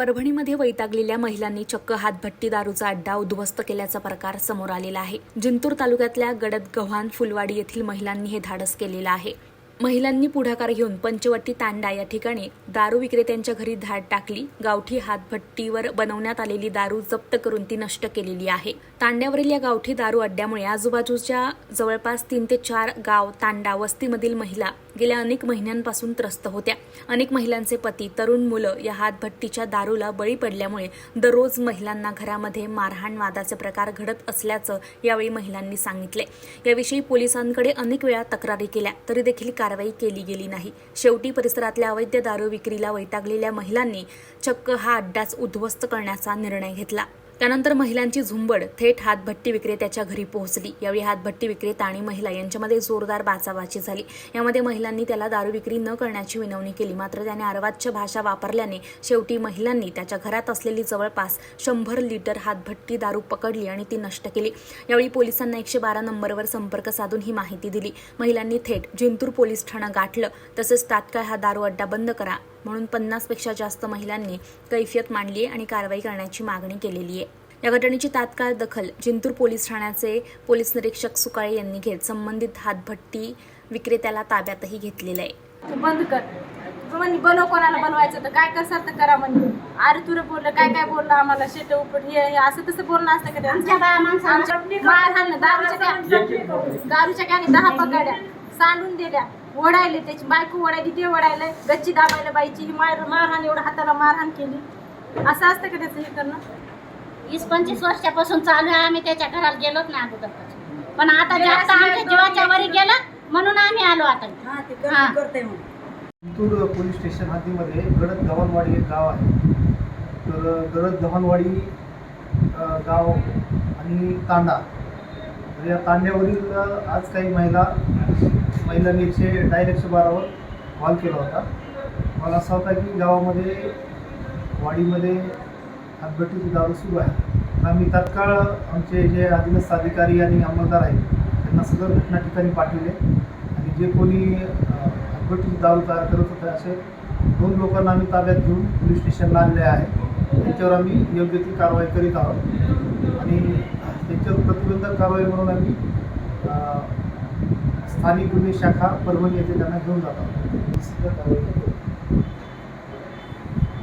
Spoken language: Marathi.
परभणीमध्ये वैतागलेल्या महिलांनी चक्क हातभट्टी दारूचा अड्डा उद्ध्वस्त केल्याचा प्रकार समोर आलेला आहे। जिंतूर तालुक्यातल्या गडदगव्हाण फुलवाडी येथील महिलांनी हे धाडस केलेलं आहे। महिलांनी पुढाकार घेऊन पंचवटी तांडा या ठिकाणी दारू विक्रेत्यांच्या घरी धाड टाकली। गावठी हातभट्टीवर बनवण्यात आलेली दारू जप्त करून ती नष्ट केलेली आहे। तांड्यावरील या गावठी दारू अड्ड्यामुळे आजूबाजूच्या जवळपास 3 ते 4 गाव तांडा वस्तीमधील महिला गेल्या अनेक महिन्यांपासून त्रस्त होत्या। अनेक महिलांचे पती, तरुण मुलं या हातभट्टीच्या दारूला बळी पडल्यामुळे दररोज महिलांना घरामध्ये मारहाण वादाचे प्रकार घडत असल्याचं यावेळी महिलांनी सांगितले। याविषयी पोलिसांकडे अनेक वेळा तक्रारी केल्या तरी देखील कारवाई केली गेली नाही। शेवटी परिसरातल्या अवैध दारू विक्रीला वैतागलेल्या महिलांनी चक्क हा अड्डाच उद्ध्वस्त करण्याचा निर्णय घेतला। त्यानंतर महिलांची झुंबड थेट हातभट्टी विक्रेत्याच्या घरी पोहोचली। यावेळी हातभट्टी विक्रेता आणि महिला यांच्यामध्ये जोरदार बाचाबाची झाली। यामध्ये महिलांनी त्याला दारू विक्री न करण्याची विनवणी केली, मात्र त्याने अर्वाच्य भाषा वापरल्याने शेवटी महिलांनी त्याच्या घरात असलेली जवळपास 100 लिटर हातभट्टी दारू पकडली आणि ती नष्ट केली। यावेळी पोलिसांना 112 नंबरवर संपर्क साधून ही माहिती दिली। महिलांनी थेट जिंतूर पोलीस ठाणं गाठलं, तसेच तात्काळ हा दारू अड्डा बंद करा म्हणून 50 पेक्षा जास्त महिलांनी कैफियत मांडली आणि कारवाई करण्याची मागणी केलेली आहे। या घटनेची तात्काळ दखल जिंतूर पोलीस ठाण्याचे पोलीस निरीक्षक सुकाळे यांनी घेत संबंधित हातभट्टी विक्रेत्याला ताब्यातही घेतलेलं आहे। बंद कर बनव, कोणाला बनवायचं तर काय करसाल तर करा म्हणजे। अरे तुला बोललं काय काय बोललं आम्हाला शेट उपट हे असं तसं बोलणं असतं का त्यांचं? मारहाण दारूच्या कॅने 10 पकड्या, सांडून दिल्या, ओढायले, त्याची बायको ओढायली, ते ओढायला, गच्ची दाबायला बाईची, ही मारहाण, एवढं हाताला मारहाण केली। असं असतं का त्याचं हे करणं? 20-25 वर्षापासून चालू आहे। आम्ही त्याच्या घरात गेलोच नाही अगोदरपासून, पण आता जास्त आमच्या जीवाच्या वरी गेलं म्हणून आम्ही आलो आता। जिंतूर पोलीस स्टेशन हद्दीमध्ये गडदगव्हाणवाडी एक गाव आहे। तर गडदगव्हाणवाडी गाव आणि तांडा, तर या तांड्यावरील आज काही महिलांनी 112 वर कॉल केला होता। मला असं होता की गावामध्ये वाडीमध्ये हातभट्टीची दारू सुरू आहे। आम्ही तात्काळ आमचे जे अधीनस्थ अधिकारी आणि अंमलदार आहेत त्यांना सदर घटना ठिकाणी पाठवले आणि जे कोणी हातभट्टीची दारू तयार करत होते असे 2 लोकांना आम्ही ताब्यात घेऊन पोलीस स्टेशनला आणले आहे। त्यांच्यावर आम्ही योग्य ती कारवाई करीत आहोत आणि त्यांच्यावर प्रतिबंधक कारवाई म्हणून आम्ही स्थानिक गुन्हे शाखा परभणी येथे त्यांना घेऊन जात आहोत।